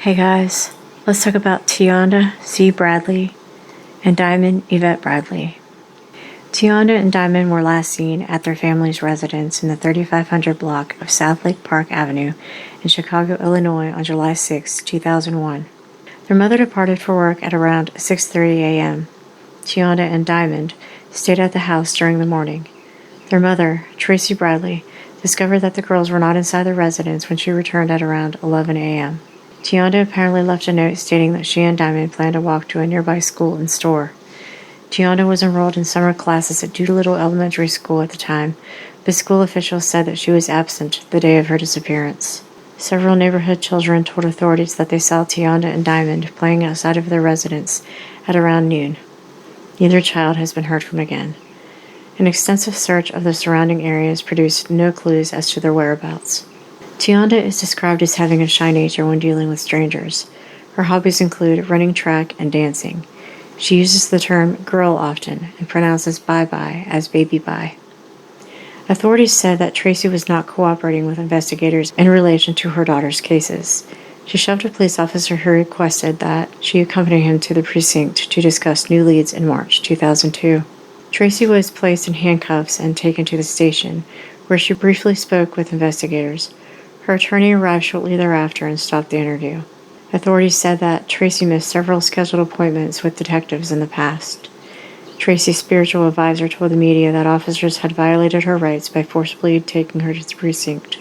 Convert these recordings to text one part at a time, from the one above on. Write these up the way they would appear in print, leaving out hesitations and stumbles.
Hey guys, let's talk about Tionda C. Bradley and Diamond Yvette Bradley. Tionda and Diamond were last seen at their family's residence in the 3500 block of South Lake Park Avenue in Chicago, Illinois on July 6, 2001. Their mother departed for work at around 6:30 a.m. Tionda and Diamond stayed at the house during the morning. Their mother, Tracy Bradley, discovered that the girls were not inside the residence when she returned at around 11 a.m. Tionda apparently left a note stating that she and Diamond planned to walk to a nearby school and store. Tionda was enrolled in summer classes at Doolittle Elementary School at the time, but school officials said that she was absent the day of her disappearance. Several neighborhood children told authorities that they saw Tionda and Diamond playing outside of their residence at around noon. Neither child has been heard from again. An extensive search of the surrounding areas produced no clues as to their whereabouts. Tionda is described as having a shy nature when dealing with strangers. Her hobbies include running track and dancing. She uses the term girl often and pronounces bye-bye as baby-bye. Authorities said that Tracy was not cooperating with investigators in relation to her daughter's cases. She shoved a police officer who requested that she accompany him to the precinct to discuss new leads in March 2002. Tracy was placed in handcuffs and taken to the station, where she briefly spoke with investigators. Her attorney arrived shortly thereafter and stopped the interview. Authorities said that Tracy missed several scheduled appointments with detectives in the past. Tracy's spiritual advisor told the media that officers had violated her rights by forcibly taking her to the precinct.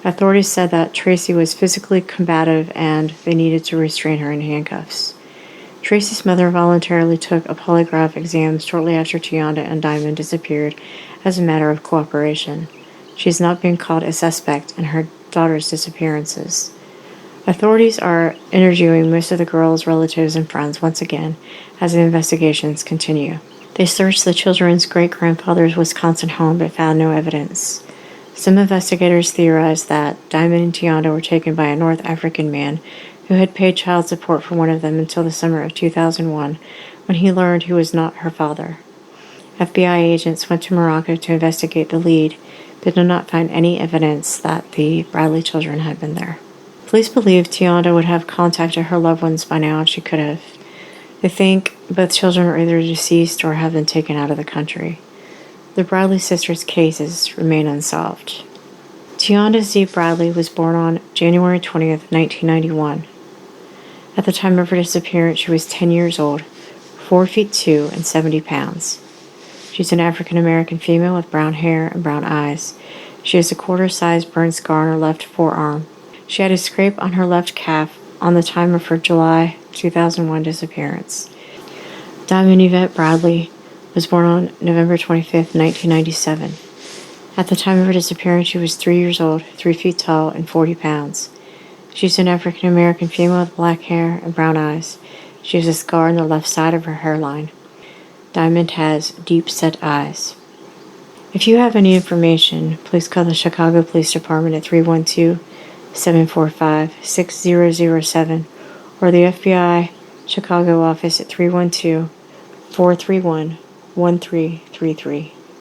Authorities said that Tracy was physically combative and they needed to restrain her in handcuffs. Tracy's mother voluntarily took a polygraph exam shortly after Tionda and Diamond disappeared as a matter of cooperation. She is not being called a suspect in her daughter's disappearances. Authorities are interviewing most of the girls' relatives and friends once again as the investigations continue. They searched the children's great-grandfather's Wisconsin home but found no evidence. Some investigators theorized that Diamond and Tionda were taken by a North African man who had paid child support for one of them until the summer of 2001 when he learned he was not her father. FBI agents went to Morocco to investigate the lead but did not find any evidence that the Bradley children had been there. Police believe Tionda would have contacted her loved ones by now if she could have. They think both children are either deceased or have been taken out of the country. The Bradley sisters' cases remain unsolved. Tionda Z. Bradley was born on January 20th, 1991. At the time of her disappearance, she was 10 years old, 4 feet 2 and 70 pounds. She's an African-American female with brown hair and brown eyes. She has a quarter-sized burn scar on her left forearm. She had a scrape on her left calf on the time of her July 2001 disappearance. Diamond Yvette Bradley was born on November 25, 1997. At the time of her disappearance, she was 3 years old, 3 feet tall, and 40 pounds. She's an African-American female with black hair and brown eyes. She has a scar on the left side of her hairline. Diamond has deep-set eyes. If you have any information, please call the Chicago Police Department at 312-745-6007 or the FBI Chicago office at 312-431-1333.